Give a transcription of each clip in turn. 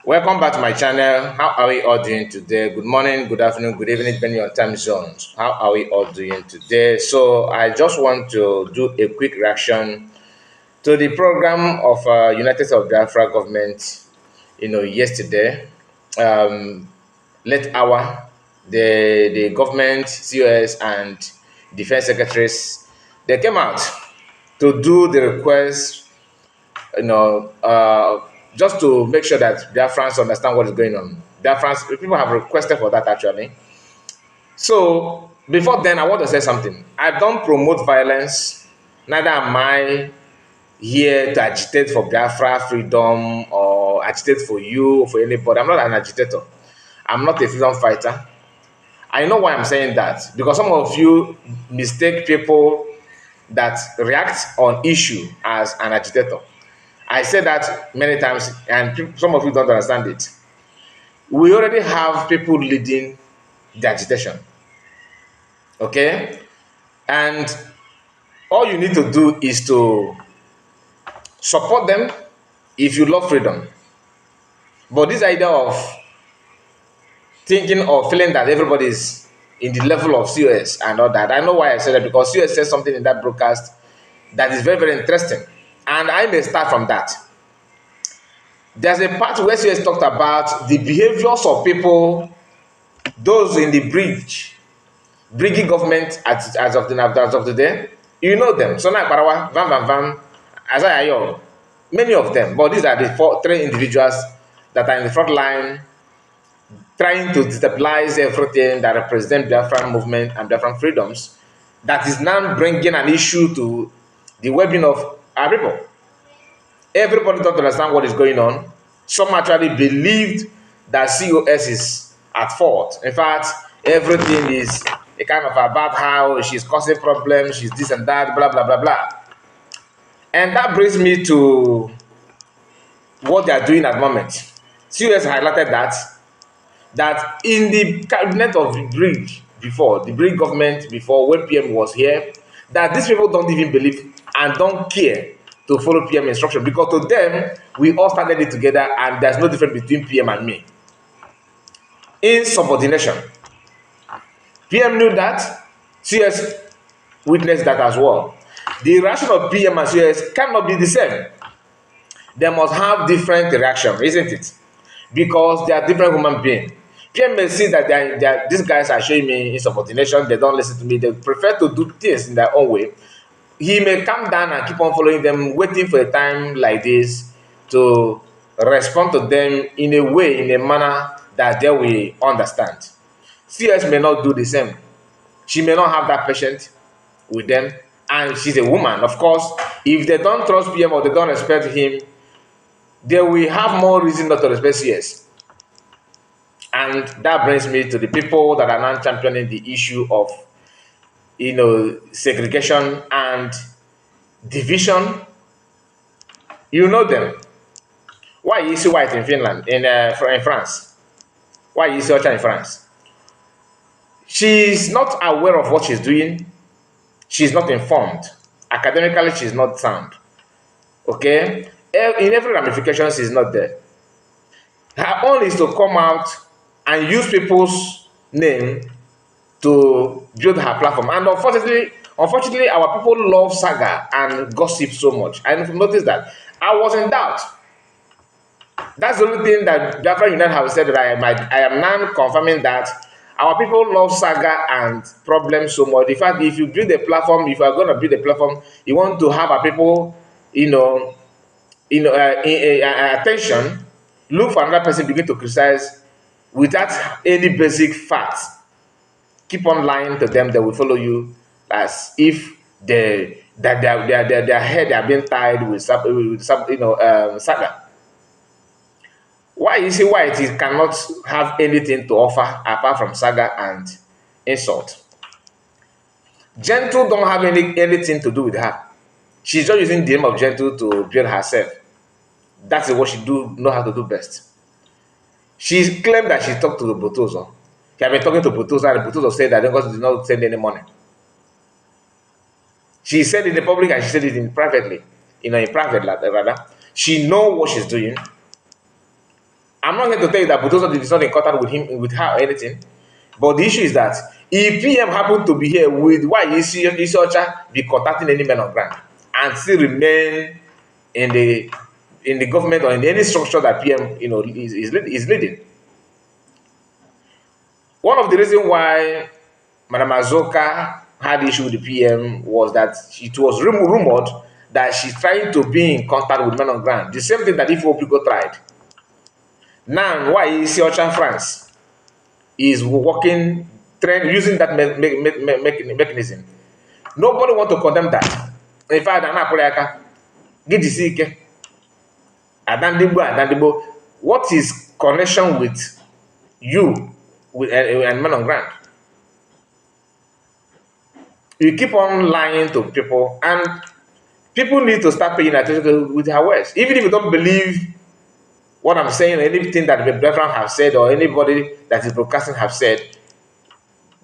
Welcome back to my channel. How are we all doing today? Good morning, good afternoon, good evening, depending on your time zones. How are we all doing today? So I just want to do a quick reaction to the program of United States of Biafra government. Yesterday, um, late hour, the government, COS, and defense secretaries, they came out to do the request you know, just to make sure that Biafrans understand what is going on. Biafrans, people have requested for that actually. So before then, I want to say something. I don't promote violence. Neither am I here to agitate for Biafra freedom or agitate for you or for anybody. I'm not an agitator. I'm not a freedom fighter. I know why I'm saying that because some of you mistake people that react on issue as an agitator. I said that many times, and some of you don't understand it. We already have people leading the agitation, okay? And all you need to do is to support them if you love freedom. But this idea of thinking or feeling that everybody is in the level of COS and all that, I know why I said that because COS said something in that broadcast that is very, very interesting. And I may start from that. There's a part where COS talked about the behaviors of people, those in the bridging government as of today, you know them. Sona Akbarawa, Van Van Van, Azayayo, many of them. But these are the three individuals that are in the front line trying to destabilize everything that represents Biafran movement and Biafran freedoms that is now bringing an issue to the well-being of our people. Everybody don't understand what is going on. Some actually believed that COS is at fault. In fact, everything is a kind of about how she's causing problems, she's this and that, blah, blah, blah, blah. And that brings me to what they are doing at the moment. COS highlighted that in the cabinet of the bridge before, the bridge government before, when PM was here, that these people don't even believe and don't care to follow PM instruction because to them, we all started it together and there's no difference between PM and me. Insubordination. PM knew that, CS witnessed that as well. The reaction of PM and CS cannot be the same. They must have different reaction, isn't it? Because they are different human beings. PM may see that these guys are showing me insubordination, they don't listen to me, they prefer to do things in their own way. He may calm down and keep on following them, waiting for a time like this to respond to them in a way, in a manner that they will understand. CS may not do the same. She may not have that patience with them, and she's a woman. Of course, if they don't trust PM or they don't respect him, they will have more reason not to respect CS. And that brings me to the people that are now championing the issue of segregation and division. You know them. Why is he white in Finland, in France? Why is he in France? She's not aware of what she's doing. She's not informed. Academically, she's not sound. Okay? In every ramification, she's not there. Her own is to come out and use people's name to build her platform. And unfortunately, our people love saga and gossip so much. And notice that I was in doubt. That's the only thing that Biafra United have said that I am now confirming that our people love saga and problems so much. In fact, if you build a platform, if you are going to build a platform, you want to have our people, attention. Look for another person begin to criticize without any basic facts. Keep on lying to them, they will follow you as if their head are being tied with saga. Why is he white? He cannot have anything to offer apart from saga and insult. Gentle don't have anything to do with her. She's just using the name of Gentle to build herself. That is what she know how to do best. She claimed that she talked to the Botozo. She had been talking to Botozo and Botozo said that because did not send any money. She said it in the public and she said it in privately. In private rather. She know what she's doing. I'm not here to tell you that Butoso is not in contact with him, with her or anything. But the issue is that if PM happened to be here, with why Isiocha be contacting any men on ground and still remain in the government or in any structure that PM is leading? One of the reasons why Madam Azoka had issue with the PM was that it was rumored that she's trying to be in contact with men on ground. The same thing that Ifeopiko tried. Now, why is Isiocha France is working, using that mechanism? Nobody want to condemn that. In fact, Adandibo, what is connection with you and men on ground? You keep on lying to people, and people need to start paying attention with her words. Even if you don't believe what I'm saying, or anything that the brethren have said, or anybody that is broadcasting have said,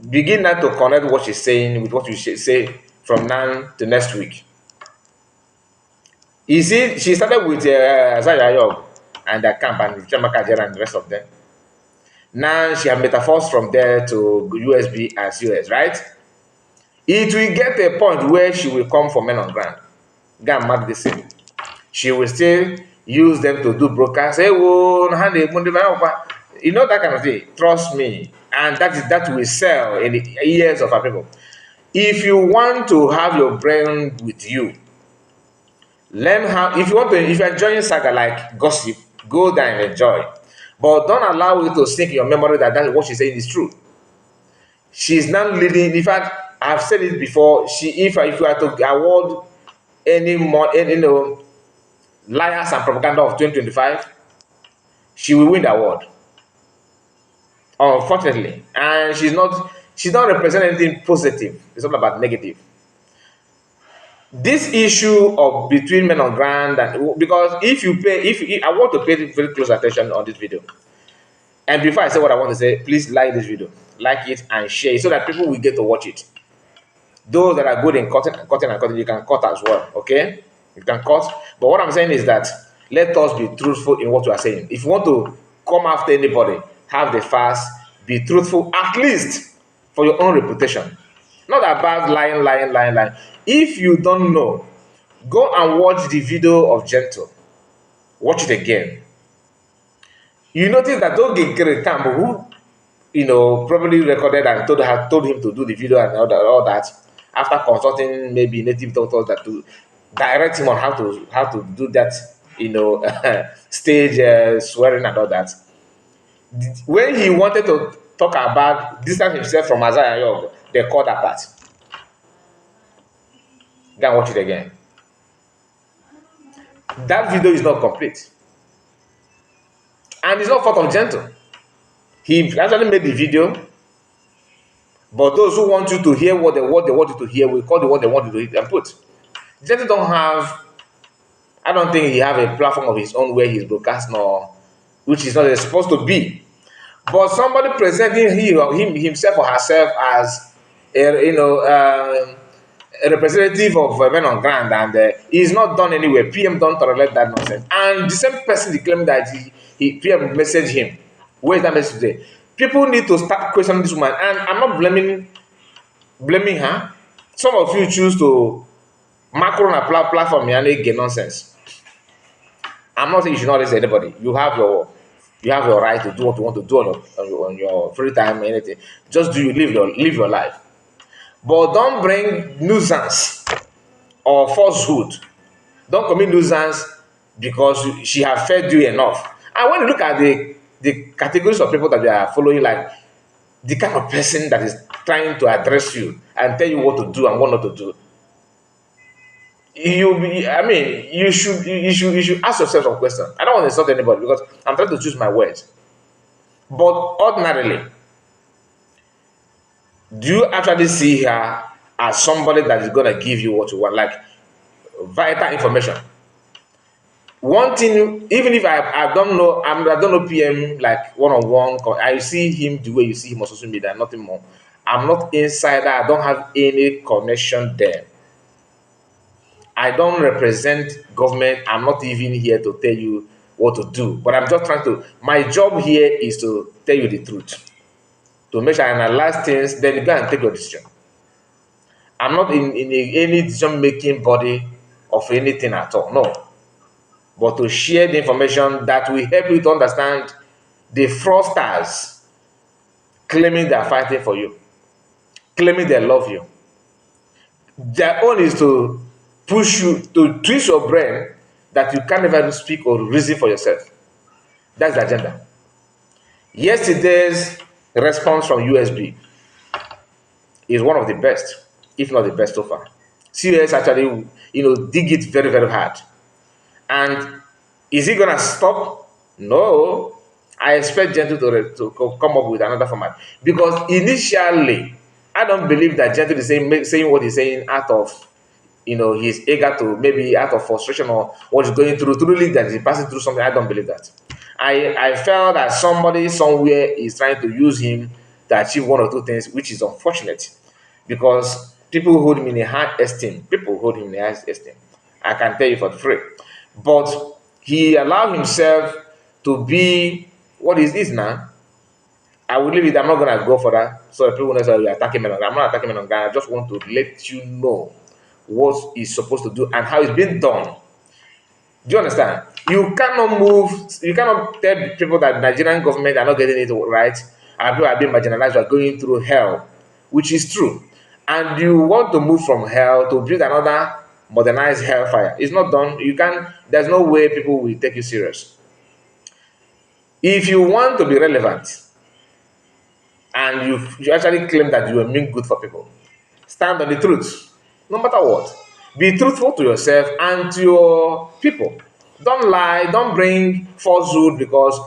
begin now to connect what she's saying with what you should say from now to next week. You see, she started with Isaiah Yog and the camp and Jamaica and the rest of them. Now she has metaphors from there to U.S.B and US, right? It will get a point where she will come for men on ground. Go and mark the same. She will still use them to do broadcasts. Hey, you know that kind of thing. Trust me. And that will sell in the ears of our people. If you want to have your brain with you, learn how. If you're enjoying saga like gossip, go there and enjoy. But don't allow it to sink in your memory that what she's saying is true. She's not leading. In fact, I've said it before. If you are to award any more, liars and propaganda of 2025, she will win the award. Unfortunately, and she's not representing anything positive. It's all about negative. This issue of between men on ground, and because I want to pay very close attention on this video. And before I say what I want to say, please like this video, like it and share it so that people will get to watch it. Those that are good in cutting, you can cut as well, okay? You can cut. But what I'm saying is that let us be truthful in what we are saying. If you want to come after anybody, have the fast, be truthful, at least for your own reputation. Not about lying. If you don't know, go and watch the video of Gentle. Watch it again. You notice that Oge Campbell, who probably recorded and told him to do the video and all that, after consulting maybe native doctors that to direct him on how to do that, stage swearing and all that. When he wanted to talk about distance himself from Isaiah Yog, they called that part. Go and watch it again. That video is not complete. And it's not fault of Gentle. He actually made the video, but those who want you to hear what they want you to hear will call the what they want you to hear and put. Gentle don't have, I don't think he have a platform of his own where he's broadcasting, or which is not supposed to be. But somebody presenting himself or herself as a representative of men on ground, and he's not done anywhere. PM don't tolerate that nonsense. And the same person claimed that he PM messaged him. Where is that message today? People need to start questioning this woman, and I'm not blaming her. Some of you choose to macro on a platform and get nonsense. I'm not saying you should not listen to anybody. You have your right to do what you want to do on your free time, anything. Just live your life. But don't bring nuisance or falsehood. Don't commit nuisance because she has fed you enough. And when you look at the categories of people that they are following, like the kind of person that is trying to address you and tell you what to do and what not to do, you should ask yourself some questions. I don't want to insult anybody because I'm trying to choose my words. But ordinarily, do you actually see her as somebody that is going to give you what you want, like vital information? One thing, even if I don't know PM like one-on-one, I see him the way you see him on social media, nothing more. I'm not insider. I don't have any connection there. I don't represent government. I'm not even here to tell you what to do. But I'm just trying to, my job here is to tell you the truth, to make sure I analyze things, then you go and take your decision. I'm not in any decision-making body of anything at all, no. But to share the information that will help you to understand the fraudsters claiming they are fighting for you, claiming they love you. Their own is to push you, to twist your brain that you can't even speak or reason for yourself. That's the agenda. Yesterday's response from U.S.B is one of the best, if not the best so far. COS actually, dig it very, very hard. And is it gonna stop? No. I expect Gentle to come up with another format, because initially I don't believe that Gentle is saying what he's saying out of he's eager to, maybe out of frustration or what he's going through, truly that he's passing through something. I don't believe that. I felt that somebody somewhere is trying to use him to achieve one or two things, which is unfortunate, because people hold him in a high esteem. People hold him in a high esteem. I can tell you for free. But he allowed himself to be what is this now. I will leave it. I'm not going to go for that. So people know that you're attacking men on ground. I'm not attacking men on ground. I just want to let you know what he's supposed to do and how it's being done. Do you understand? You cannot move. You cannot tell people that the Nigerian government are not getting it right, and people are being marginalized, are going through hell, which is true. And you want to move from hell to build another modernized hellfire. It's not done. You can't. There's no way people will take you serious. If you want to be relevant, and you actually claim that you will mean good for people, stand on the truth, no matter what. Be truthful to yourself and to your people. Don't lie, don't bring falsehood, because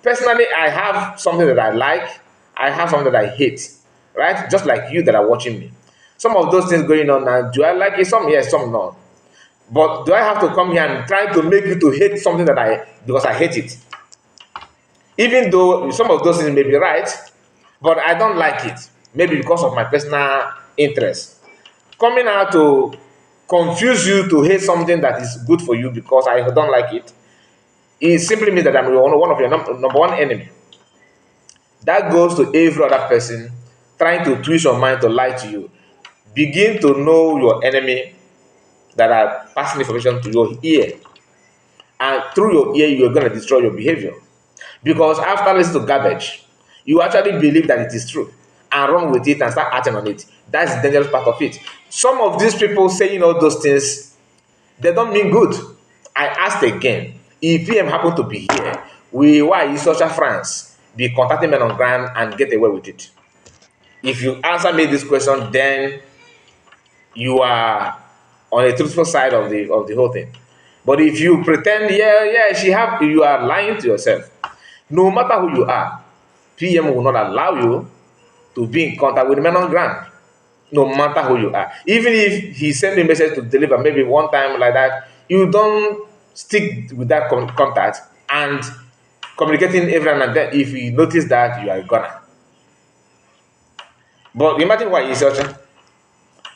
personally I have something that I like, I have something that I hate, right? Just like you that are watching me. Some of those things going on now, do I like it? Some yes, some no. But do I have to come here and try to make you to hate something because I hate it? Even though some of those things may be right, but I don't like it, maybe because of my personal interest. Coming out to confuse you to hate something that is good for you because I don't like it simply means that I'm one of your number one enemy. That goes to every other person trying to twist your mind to lie to you. Begin to know your enemy that are passing information to your ear. And through your ear, you're going to destroy your behavior. Because after listening to garbage, you actually believe that it is true and run with it and start acting on it. That's the dangerous part of it. Some of these people saying all those things, they don't mean good. I asked again, if PM happen to be here, why is social France be contacting men on ground and get away with it? If you answer me this question, then you are on a truthful side of the whole thing. But if you pretend, you are lying to yourself. No matter who you are, PM will not allow you to be in contact with men on ground, no matter who you are. Even if he sent a message to deliver, maybe one time like that, you don't stick with that contact and communicating every now and then. If you notice that, you are gone. But imagine why he's searching,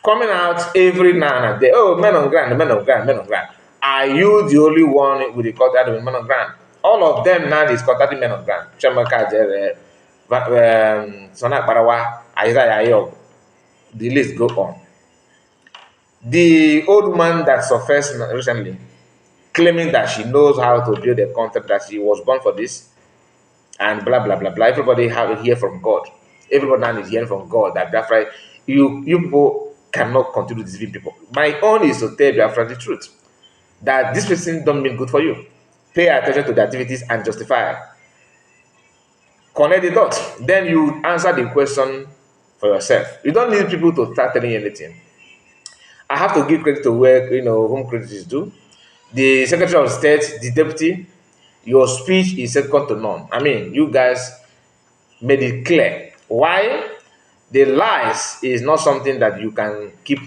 coming out every now and then. Oh, men on ground, men on ground, men on ground. Are you the only one with the contact with men on ground? All of them now is contacting men on ground. Sonak Barawa, Isaiah Ayob. The list go on. The old man that surfaced recently, claiming that she knows how to build a concept, that she was born for this, and blah blah blah blah. Everybody have hear from God. Everybody now is hearing from God that Biafra, you people cannot continue deceiving people. My own is to tell Biafra the truth, that this person don't mean good for you. Pay attention to the activities and justify. Connect the dots. Then you answer the question for yourself. You don't need people to start telling you anything. I have to give credit to where whom credit is due. The Secretary of State, the Deputy, your speech is second to none. I mean, you guys made it clear. Why? The lies is not something that you can keep,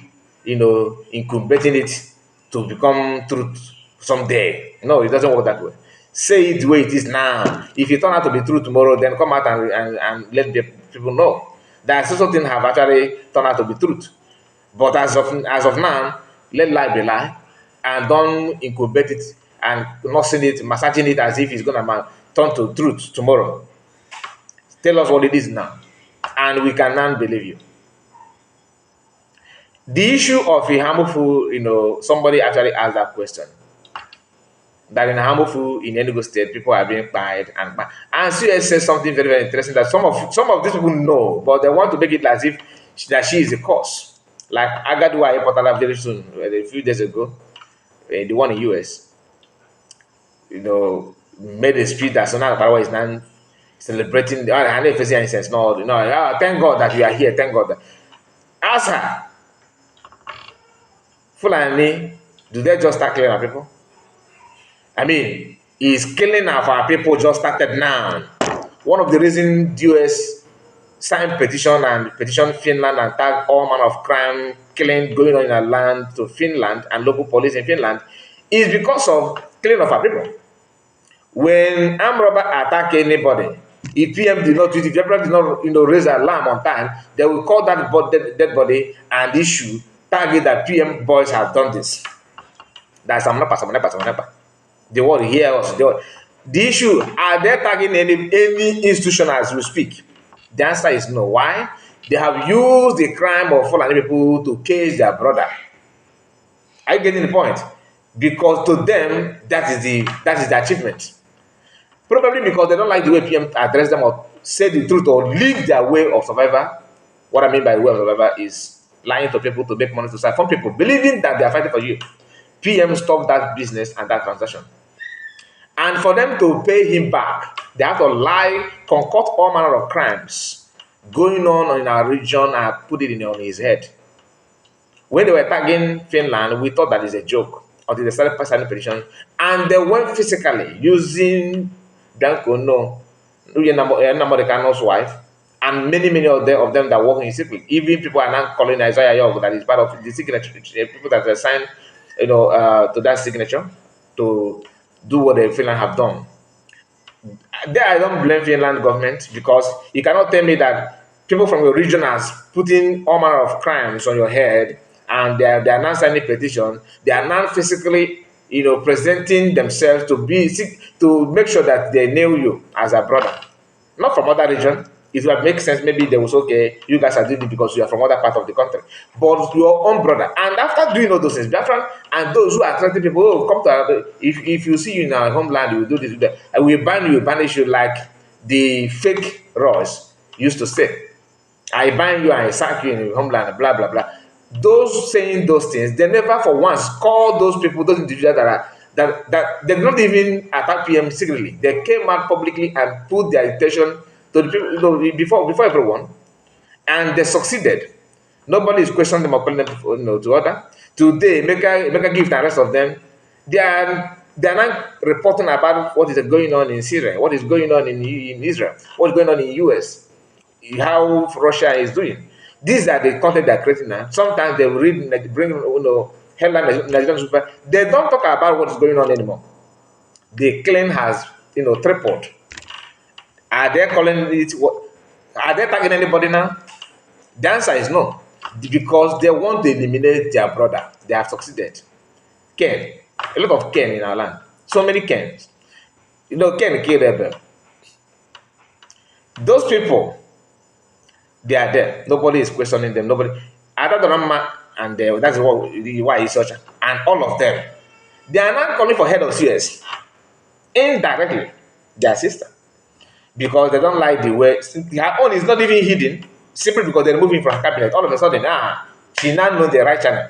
incubating it to become truth someday. No, it doesn't work that way. Say it the way it is now. If it turn out to be true tomorrow, then come out and let the people know that such things have actually turned out to be truth. But as of now, let lie be lie, and don't incubate it and nursing it, massaging it as if it's going to turn to truth tomorrow. Tell us what it is now, and we can now believe you. The issue of a harmful, somebody actually asked that question. That in harmful in Enugu State, people are being fired and CS says something very, very interesting that some of these people know, but they want to make it as if that she is the cause. Like Agadua Ipotala very soon, a few days ago, the one in US, made a speech that Sonal Parawa is now celebrating. I know if it's any sense. No, thank God that you are here. Thank God. Ask her, Fulani, do they just start killing our people? I mean, is killing of our people just started now? One of the reasons US signed petition and petition Finland and tag all manner of crime, killing going on in our land to Finland and local police in Finland is because of killing of our people. When armed robber attack anybody, if PM did not do it, if everybody did not raise alarm on time, they will call that dead body and issue target that PM boys have done this. That's Samnepa. The word here also. The issue, are they tagging any institution as we speak? The answer is no. Why? They have used the crime of Fulani people to cage their brother. Are you getting the point? Because to them, that is the achievement. Probably because they don't like the way PM address them or say the truth or live their way of survival. What I mean by way of survival is lying to people to make money to sell from people, believing that they are fighting for you. PM stopped that business and that transaction. And for them to pay him back, they have to lie, concoct all manner of crimes going on in our region and put it on his head. When they were tagging Finland, we thought that is a joke until they started passing petition, and they went physically using Bianco Namoricano's wife, and many of them that work in secret. Even people are now calling Isaiah Yog that is part of the signature, people that are signed, to that signature to do what the Finland have done. There I don't blame Finland government, because you cannot tell me that people from your region are putting all manner of crimes on your head and they are not signing petition. They are not physically, presenting themselves to make sure that they nail you as a brother. Not from other region. If that makes sense, maybe they will say, okay, you guys are doing it because you are from other part of the country. But your own brother. And after doing all those things, Biafran and those who are threatening people, come to if you see you in our homeland, you will do this, do that. And we ban you, banish you, like the fake Ross used to say. I ban you, I sack you in your homeland, blah, blah, blah. Those saying those things, they never for once call those people, those individuals that they did not even attack PM secretly. They came out publicly and put their intention to the people, before everyone, and they succeeded. Nobody is questioning them or calling them to order. Today, Mega Gift and the rest of them, they are not reporting about what is going on in Syria, what is going on in Israel, what is going on in US, how Russia is doing. These are the content they are creating now. Sometimes they read, bring headline Nigerian super. They don't talk about what is going on anymore. The claim has tripled. Are they calling it what? Are they tagging anybody now? The answer is no, because they want to eliminate their brother. They have succeeded. Ken, a lot of Ken in our land. So many Kens. Ken killed Abel. Those people, they are there. Nobody is questioning them. Nobody. Other than and that's why he's such. And all of them, they are not coming for head of CS. Indirectly, their sister. Because they don't like the way her own is not even hidden, simply because they're moving from cabinet. All of a sudden, she now knows the right channel.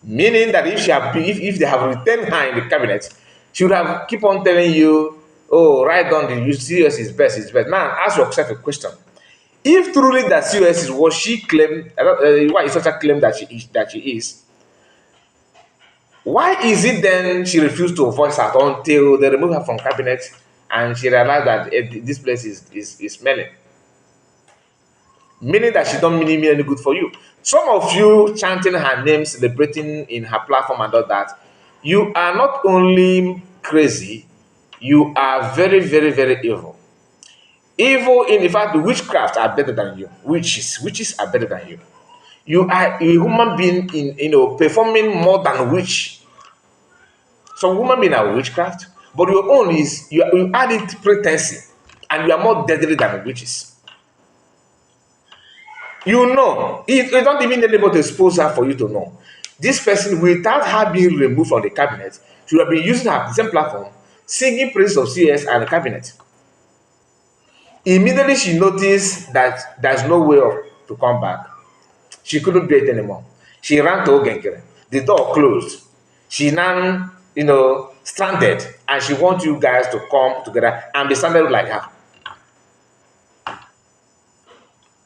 Meaning that if they have retained her in the cabinet, she would have keep on telling you, oh, right down the CS is best, Now ask yourself a question. If truly that CS is what she claimed, why is such a claim that she is, why is it then she refused to voice out until they remove her from cabinet and she realized that this place is smelling? Meaning that she don't mean any good for you. Some of you chanting her name, celebrating in her platform and all that, you are not only crazy, you are very, very, very evil. Evil, in fact, witchcraft are better than you. Witches are better than you. You are a human being in performing more than witch. Some women being are witchcraft, but your own is you add it pretense, and you are more deadly than witches. You know, you don't even need anybody to expose her for you to know. This person, without her being removed from the cabinet, should have been using her the same platform, singing praises of CS and the cabinet. Immediately she noticed that there's no way to come back. She couldn't do it anymore. She ran to Ogenkere. The door closed. She now, stranded, and she wants you guys to come together and be stranded like her.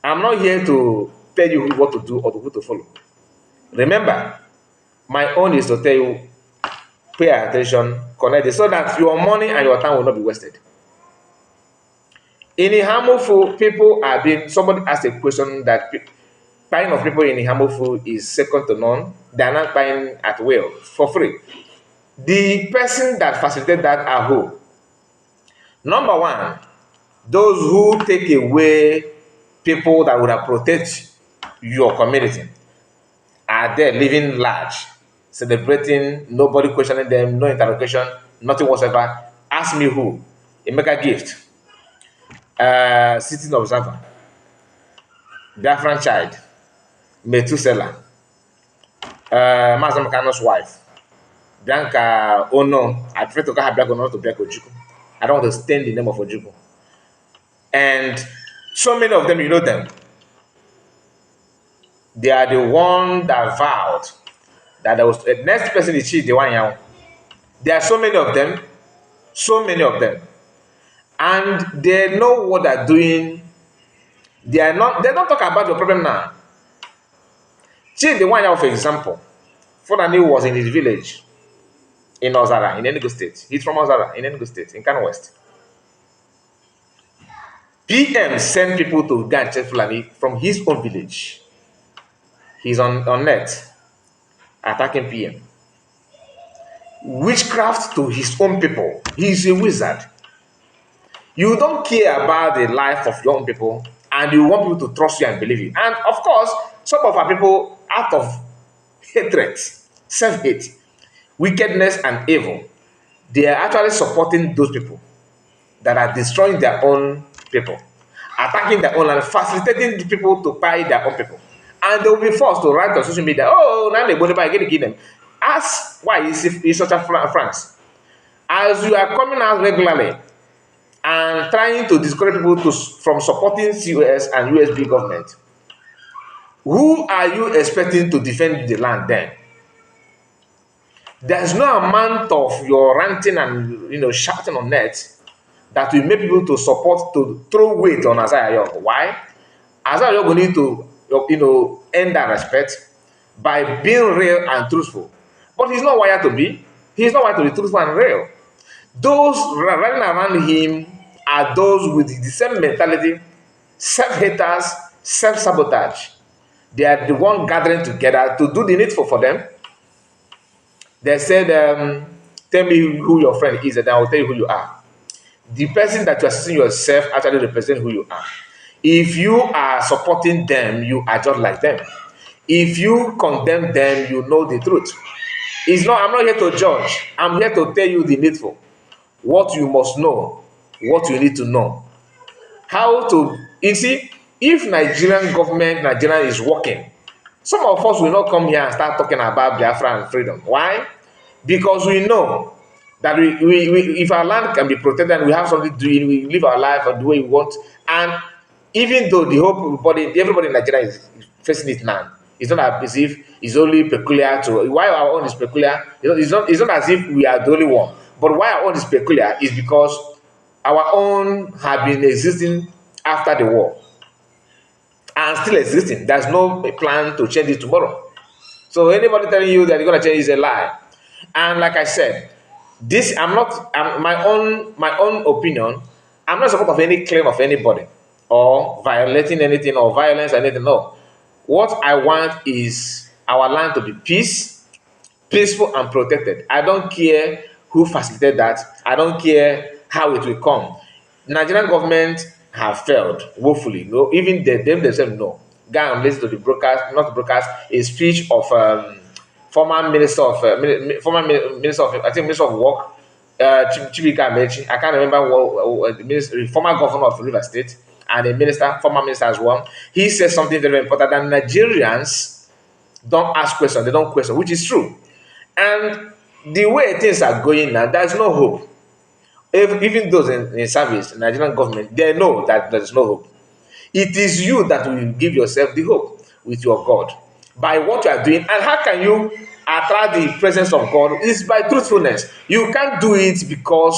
I'm not here to tell you what to do or who to follow. Remember, my own is to tell you, pay attention, connect it, so that your money and your time will not be wasted. In Ihamufu, people are being, somebody asked a question that buying of people in Ihamufu is second to none. They are not buying at will, for free. The person that facilitated that are who? Number one, those who take away people that would have protected your community are there living large, celebrating, nobody questioning them, no interrogation, nothing whatsoever. Ask me who? A mega gift. Sitting observer. Biafran child. Methuselah. Mazam Kano's wife. Bianca Ono. I prefer to call her Bianca Ono to Bianca Ojukwu. I don't want to stain the name of Ojukwu. And so many of them, you know them. They are the one that vowed that there was the next person is the one young. There are so many of them, and they know what they're doing. They don't talk about your problem now. See the one young, for example, Fulani was in his village in Ozara, in Enugu State. He's from Ozara, in Enugu State, in Kano West. PM sent people to go and check Fulani from his own village. He's on net attacking PM. Witchcraft to his own people. He's a wizard. You don't care about the life of your own people, and you want people to trust you and believe you. And of course, some of our people, out of hatred, self-hate, wickedness, and evil, they are actually supporting those people that are destroying their own people, attacking their own land, facilitating the people to buy their own people. And they will be forced to write on social media, oh, now they're going to buy, get to kill them. Ask why is such a France. As you are coming out regularly and trying to discourage people from supporting COS and U.S.B government, who are you expecting to defend the land then? There's no amount of your ranting and shouting on net that will make people to support, to throw weight on Isaiah. Why? Isaiah will need to earn that respect by being real and truthful. But he's not wired to be. He's not wired to be truthful and real. Those running around him are those with the same mentality, self-haters, self-sabotage. They are the one gathering together to do the needful for them. They said, tell me who your friend is, and I will tell you who you are. The person that you are seeing yourself actually represents who you are. If you are supporting them, you are just like them. If you condemn them, you know the truth. I'm not here to judge. I'm here to tell you the needful. What you must know, what you need to know. You see, if Nigeria is working, some of us will not come here and start talking about Biafra and freedom. Why? Because we know that if our land can be protected and we have something to do, we live our life the way we want. And even though everybody in Nigeria is facing it now, it's not as if it's only peculiar to why our own is peculiar. It's not as if we are the only one. But why our own is peculiar is because our own have been existing after the war and still existing. There's no plan to change it tomorrow. So anybody telling you that they're going to change is a lie. And like I said, my own opinion. I'm not support of any claim of anybody or violating anything or violence or anything. No. What I want is our land to be peaceful and protected. I don't care who facilitated that. I don't care how it will come. Nigerian government have failed woefully. No, even them themselves know. Go and listen to the broadcast, not broadcast, a speech of former minister of minister of I think minister of work, Chibika Amechi. I can't remember what the minister, former governor of River State, and a minister, former minister as well. He said something very important that Nigerians don't ask questions, they don't question, which is true. And the way things are going now, there's no hope. Even those in service, Nigerian government, they know that there is no hope. It is you that will give yourself the hope with your God by what you are doing. And how can you attract the presence of God? It's by truthfulness. You can't do it because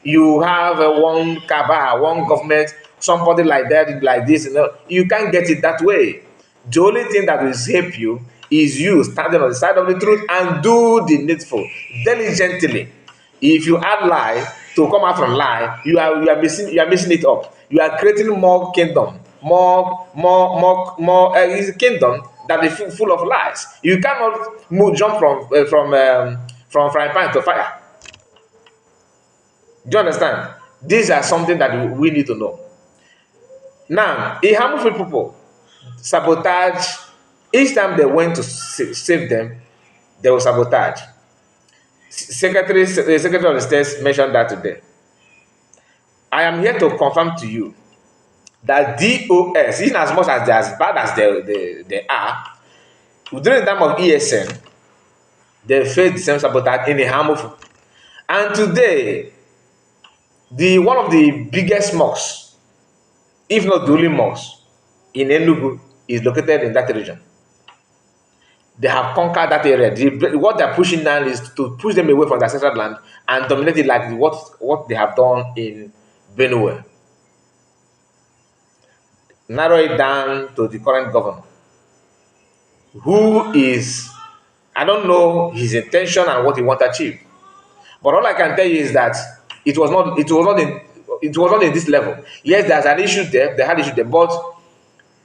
you have one cabal, one government, somebody like that, like this. You can't get it that way. The only thing that will help you is you standing on the side of the truth and do the needful diligently. If you add lie to come out from lie, you are missing it up. You are creating more kingdom, more is a kingdom that is full of lies. You cannot jump from frying pan to fire. Do you understand? These are something that we need to know. Now, a harmful people sabotage. Each time they went to save them, they will sabotage. The Secretary of the State mentioned that today. I am here to confirm to you that DOS, in as much as they're as bad as they are, during the time of ESN, they faced the same sabotage in a harmful. And today, the one of the biggest mosques, if not the only mosque, in Enugu is located in that region. They have conquered that area. What they're pushing now is to push them away from their ancestral land and dominate it like what they have done in Benue. Narrow it down to the current governor, who is, I don't know his intention and what he wants to achieve. But all I can tell you is that it was not in this level. Yes, there's an issue there, they had issue there, but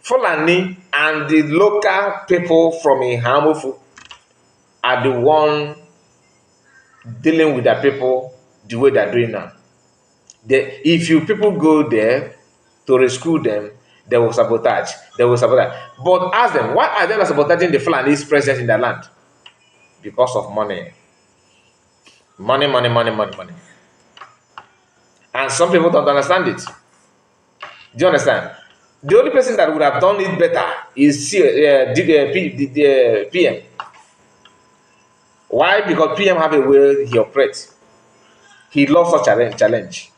Fulani and the local people from Ihamufu are the one dealing with their people the way they're doing now. If you people go there to rescue them, they will sabotage. They will sabotage. But ask them, why are they not sabotaging the Fulani's presence in their land? Because of money. Money, money, money, money, money. And some people don't understand it. Do you understand? The only person that would have done it better is the PM. Why? Because PM have a way he operates. He loves such a challenge.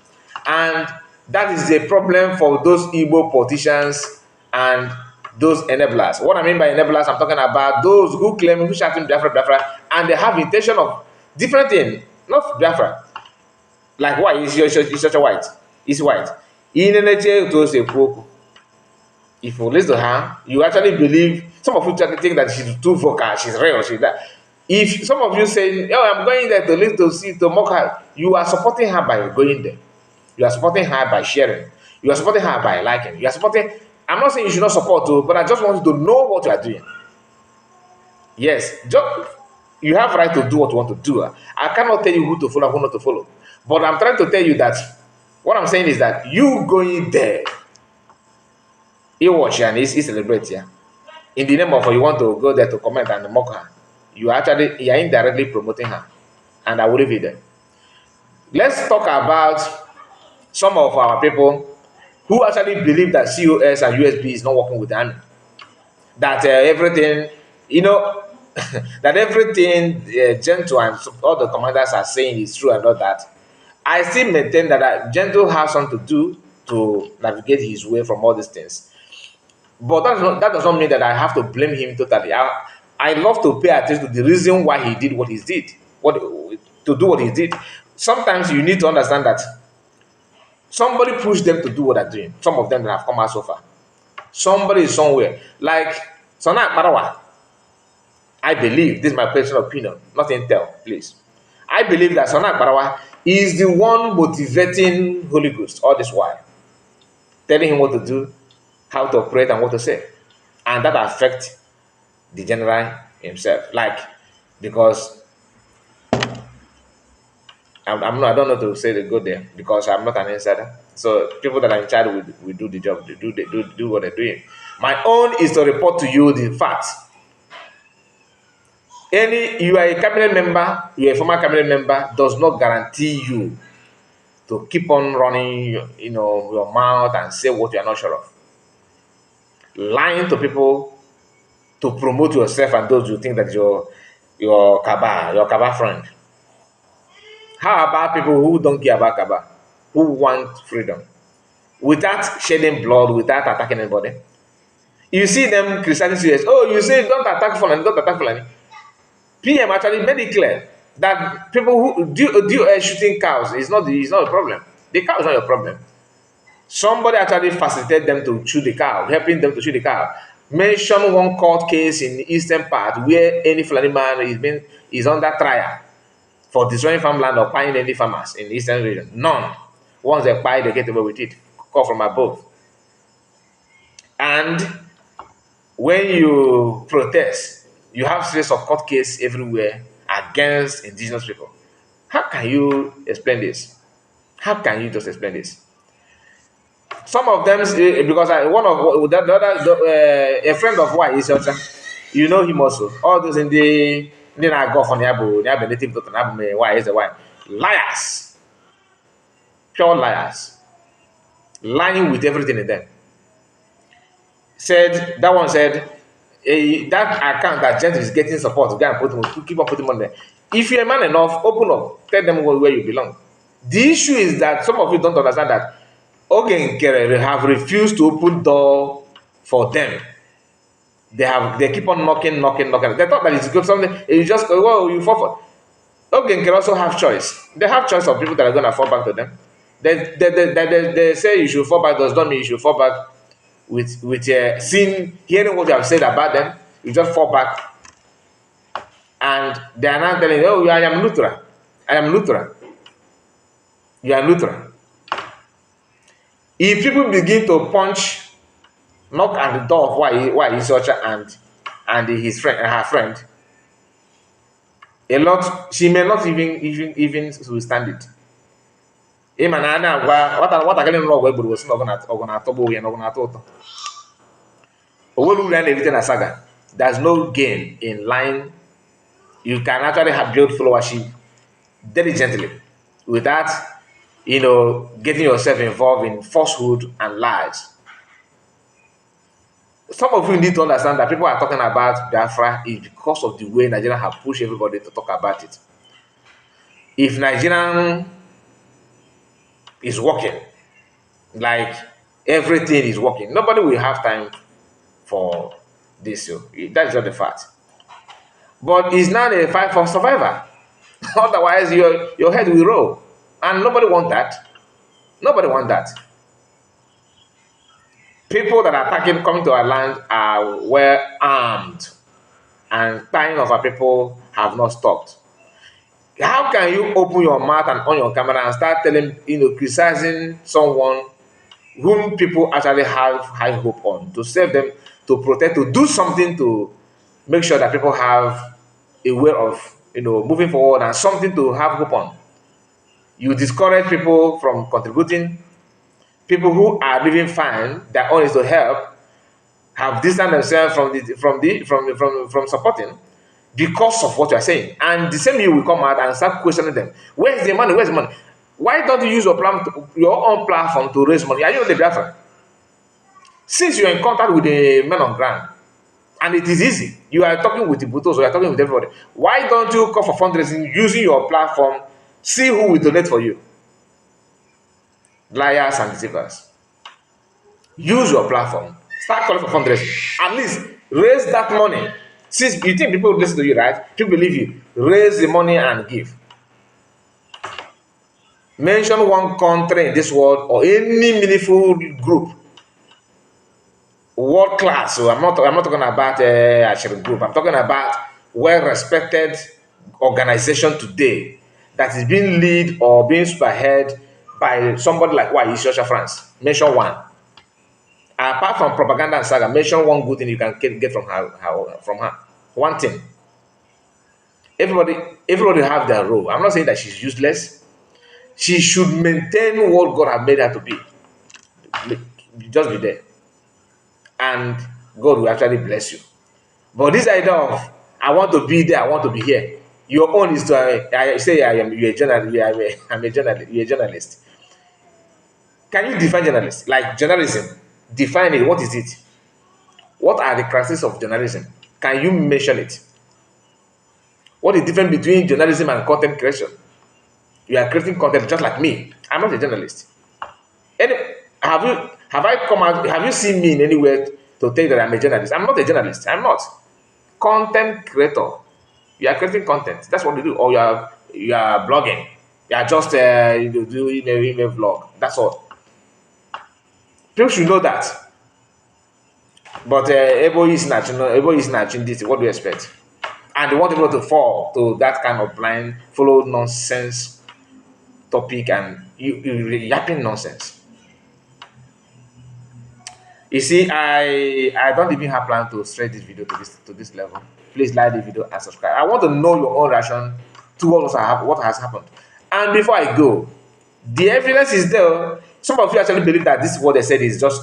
And that is a problem for those Igbo politicians and those enablers. What I mean by enablers, I'm talking about those who claim, who shouting Biafra, and they have intention of different thing, not Biafra. Like why is such a white? Is white. If you listen to her, you actually believe. Some of you think that she's too vocal, she's real, she's that. If some of you say, "Oh, I'm going there to listen to mock her," you are supporting her by going there. You are supporting her by sharing. You are supporting her by liking. You are supporting. I'm not saying you should not support her, but I just want you to know what you are doing. Yes, you have right to do what you want to do. I cannot tell you who to follow and who not to follow. But I'm trying to tell you that what I'm saying is that you going there, you watch and you celebrate here. In the name of you want to go there to comment and mock her. You are indirectly promoting her. And I will leave it there. Let's talk about some of our people who actually believe that COS and U.S.B is not working with the army. That everything, that everything Gentle and all the commanders are saying is true and all that. I still maintain that Gentle has something to do to navigate his way from all these things. But that does not mean that I have to blame him totally. I love to pay attention to the reason why he did what he did. To do what he did. Sometimes you need to understand that somebody pushed them to do what they're doing. Some of them that have come out so far. Somebody is somewhere. Like Sana Parawa. I believe, this is my personal opinion, not intel, please. I believe that Sana Parawa is the one motivating Holy Ghost all this while. Telling him what to do, how to operate, and what to say. And that affects the general himself. Because I don't know to say the good there because I'm not an insider. So people that are in charge will do the job. They do what they're doing. My own is to report to you the facts. You are a cabinet member, you are a former cabinet member, does not guarantee you to keep on running, your mouth and say what you are not sure of. Lying to people to promote yourself and those you think that your cabal friend. How about people who don't care about cabal, who want freedom, without shedding blood, without attacking anybody? You see them criticizing US. Oh, you say don't attack Fulani, don't attack Fulani. PM actually made it clear that people who do shooting cows is not a problem. The cow is not your problem. Somebody actually facilitated them to shoot the cow, helping them to shoot the cow. Mention one court case in the eastern part where any Fulani man is under trial for destroying farmland or buying any farmers in the eastern region. None. Once they buy, they get away with it. Call from above. And when you protest, you have series of court cases everywhere against indigenous people. How can you explain this? How can you just explain this? Some of them, because one of the other, a friend of why is you know him also. All those in the go for the native daughter, why is the why? Liars, pure liars, lying with everything in them. That one said, that account that Gent is getting support, go and keep on putting money there. If you're a man enough, open up, tell them where you belong. The issue is that some of you don't understand that Ogenkere have refused to open door for them. They keep on knocking. They thought that it's good something. You just you fall for. Ogenkere also have choice. They have choice of people that are gonna fall back to them. They say you should fall back does not mean you should fall back with hearing what you have said about them. You just fall back, and they are now telling you, oh, I am Lutheran. I am Lutheran. You are Lutheran. If people begin to knock at the door of why Isocha and his friend and her friend, she may not even withstand it. What I can know where was not gonna tobo and not gonna saga. There's no gain in lying. You can actually have built followership diligently without getting yourself involved in falsehood and lies. Some of you need to understand that people are talking about Biafra is because of the way Nigeria have pushed everybody to talk about it. If Nigerian is working, like everything is working, nobody will have time for this. That's just the fact. But it's not a fight for survival. Otherwise, your head will roll. And nobody wants that. Nobody wants that. People that are coming to our land are well armed, and tying of our people have not stopped. How can you open your mouth and on your camera and start criticizing someone whom people actually have high hope on, to save them, to protect, to do something to make sure that people have a way of moving forward and something to have hope on? You discourage people from contributing. People who are living fine, their own is to help, have distanced themselves from supporting because of what you are saying. And the same you will come out and start questioning them. Where's the money? Where's the money? Why don't you use your own platform to raise money? Are you the Biafra? Since you're in contact with the men on ground, and it is easy, you are talking with the Butos, or you are talking with everybody. Why don't you call for fundraising using your platform? See who will donate for you. Liars and deceivers. Use your platform. Start calling for fundraising. At least raise that money. Since you think people will listen to you, right? People believe you. Raise the money and give. Mention one country in this world or any meaningful group, world class. So I'm not talking about a group. I'm talking about well-respected organization today that is being led or being spearheaded by somebody like Isosha France. Mention one. Apart from propaganda and saga, mention one good thing you can get from her. One thing. Everybody have their role. I'm not saying that she's useless. She should maintain what God has made her to be. Just be there. And God will actually bless you. But this idea of I want to be there, I want to be here. Your own is to I say you're a journalist, I'm a journalist, you're a journalist. Can you define journalist? Like journalism, define it. What is it? What are the characteristics of journalism? Can you mention it? What is the difference between journalism and content creation? You are creating content just like me. I'm not a journalist. Any, have I come out? Have you seen me in anywhere to tell you that I'm a journalist? I'm not a journalist. I'm not. Content creator. You are creating content. That's what you do. Or you are blogging. You are just you do email vlog. That's all. People should know that. But everybody is natching this. What do you expect? And they want people to fall to that kind of blind, follow nonsense topic, and you yapping nonsense. You see, I don't even have plan to straight this video to this level. Please like the video and subscribe. I want to know your own reaction to what has happened. And before I go, the evidence is there. Some of you actually believe that this is what they said is just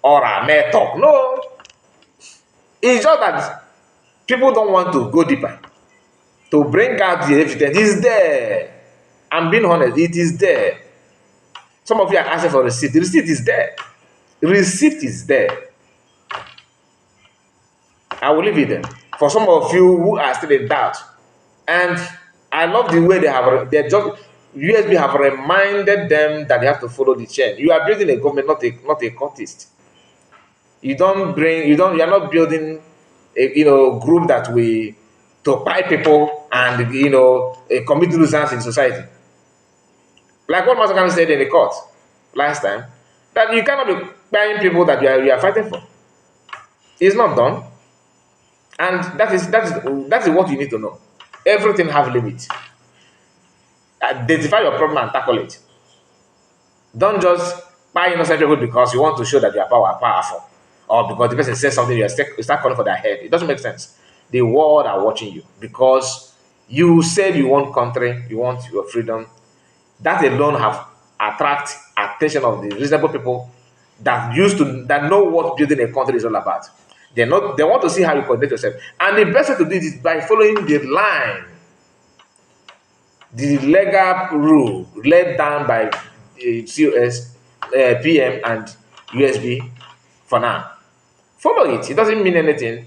aura, mere talk. No, it's just that people don't want to go deeper to bring out the evidence. It's there. I'm being honest, it is there. Some of you are asking for receipt. The receipt is there. The receipt is there. I will leave it there. For some of you who are still in doubt, and I love the way they just U.S.B have reminded them that they have to follow the chain. You are building a government, not a cultist. You are not building a group that will to buy people and commit nuisance in society. Like what Master said in the court last time, that you cannot be buying people that you are fighting for. It's not done. And that is what you need to know. Everything have limits. Identify your problem and tackle it. Don't just buy innocent people because you want to show that you are powerful. Or because the person says something, you start calling for their head. It doesn't make sense. The world are watching you because you said you want country, you want your freedom. That alone have attract attention of the reasonable people that know what building a country is all about. They want to see how you conduct yourself. And the best way to do it is by following the line, the legal rule laid down by COS, PM, and U.S.B. for now. Follow it. It doesn't mean anything.